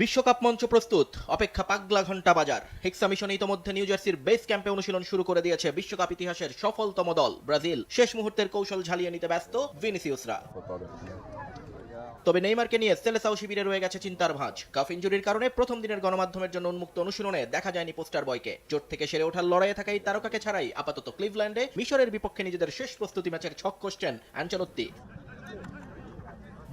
বিশ্বকাপ মঞ্চ প্রস্তুত, অপেক্ষা পাগলা ঘন্টা বাজার। হেক্সা মিশন ইতোমধ্যে নিউ জার্সির বেস ক্যাম্পে অনুশীলন শুরু করে দিয়েছে বিশ্বকাপ ইতিহাসের সফলতম দল ব্রাজিল। শেষ মুহূর্তের কৌশল ঝালিয়ে নিতে ব্যস্ত ভিনিসিউসরা। তবে নেইমারকে নিয়ে সেলেসাও শিবিরে রয়ে গেছে চিন্তার ভাঁজ। কাফ ইনজুরির কারণে প্রথম দিনের গণমাধ্যমের জন্য উন্মুক্ত অনুশীলনে দেখা যায়নি পোস্টার বয়কে। চোট থেকে সেরে ওঠার লড়াইয়ে থাকা এই তারকাকে ছাড়াই আপাতত ক্লিভল্যান্ডে মিশরের বিপক্ষে নিজেদের শেষ প্রস্তুতি ম্যাচের ছক কষছেন আনচেলত্তি।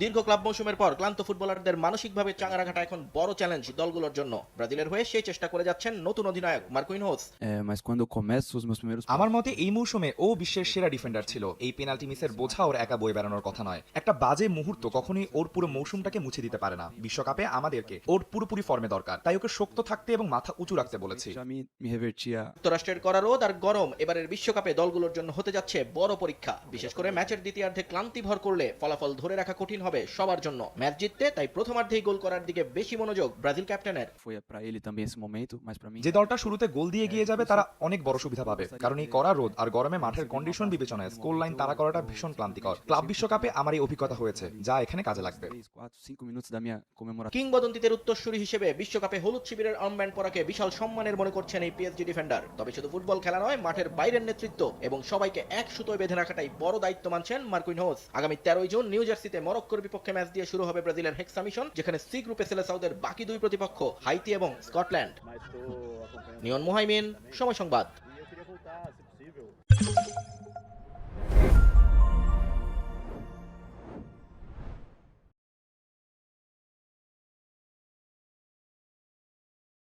দীর্ঘ ক্লাব মৌসুমের পর ক্লান্ত ফুটবলারদের মানসিকভাবে চাঙা রাখাটা এখন বড় চ্যালেঞ্জ দলগুলোর জন্য। ব্রাজিলের হয়ে সেই চেষ্টা করে যাচ্ছেন নতুন অধিনায়ক Marquinhos. Mas quando eu começo os meus primeiros আমার মতে এই মৌসুমে ও বিশ্বের সেরা ডিফেন্ডার ছিল। এই পেনাল্টি মিসের বোঝা ওর একা বয়ে বেড়ানোর কথা নয়। একটা বাজে মুহূর্ত কখনোই ওর পুরো মৌসুমটাকে মুছে দিতে পারে না। বিশ্বকাপে আমাদেরকে ওর পুরোপুরি ফর্মে দরকার, তাই ওকে শক্ত থাকতে এবং মাথা উঁচু রাখতে বলেছি। já me revertia. যুক্তরাষ্ট্রের কড়া রোদ আর গরম এবারের বিশ্বকাপে দলগুলোর জন্য হতে যাচ্ছে বড় পরীক্ষা। বিশেষ করে ম্যাচের দ্বিতীয়ার্ধে ক্লান্তি ভর করলে ফলাফল ধরে রাখা কঠিন হবে সবার জন্য। ম্যাচ জিততে তাই প্রথমার্ধেই গোল করার দিকে বেশি মনোযোগ ব্রাজিল ক্যাপ্টেনের। Foi para ele também esse momento, mas para mim যে দলটা শুরুতে গোল দিয়ে গিয়ে যাবে তারা অনেক বড় সুবিধা পাবে, কারণ এই কড়া রোদ আর গরমে মাঠের কন্ডিশন বিবেচনায় স্কোর লাইন তাড়া করাটা ভীষণ ক্লান্তিকর। ক্লাব বিশ্বকাপে আমার এই অভিজ্ঞতা হয়েছে, যা এখানে কাজে লাগবে। 3, 4, 5 minutos da minha comemoração. কিংবদন্তিদের উত্তরসূরি হিসেবে বিশ্বকাপে হলুদ শিবিরের আর্মব্যান্ড পরাকে বিশাল সম্মানের মনে করছেন এই পিএসজি ডিফেন্ডার। তবে শুধু ফুটবল খেলা নয়, মাঠের বাইরের নেতৃত্ব এবং সবাইকে এক সুতোয় বেঁধে রাখাটাই বড় দায়িত্ব মানছেন মার্কুইনহোস। আগামী 13 জুন নিউ জার্সিতে মরক্কোর বিপক্ষে ম্যাচ দিয়ে শুরু হবে ব্রাজিলের হেক্সা মিশন, যেখানে সি গ্রুপে সেলেসাওদের বাকি দুই প্রতিপক্ষ হাইতি এবং স্কটল্যান্ড। নিয়ন মুহাইমিন, সময় সংবাদ।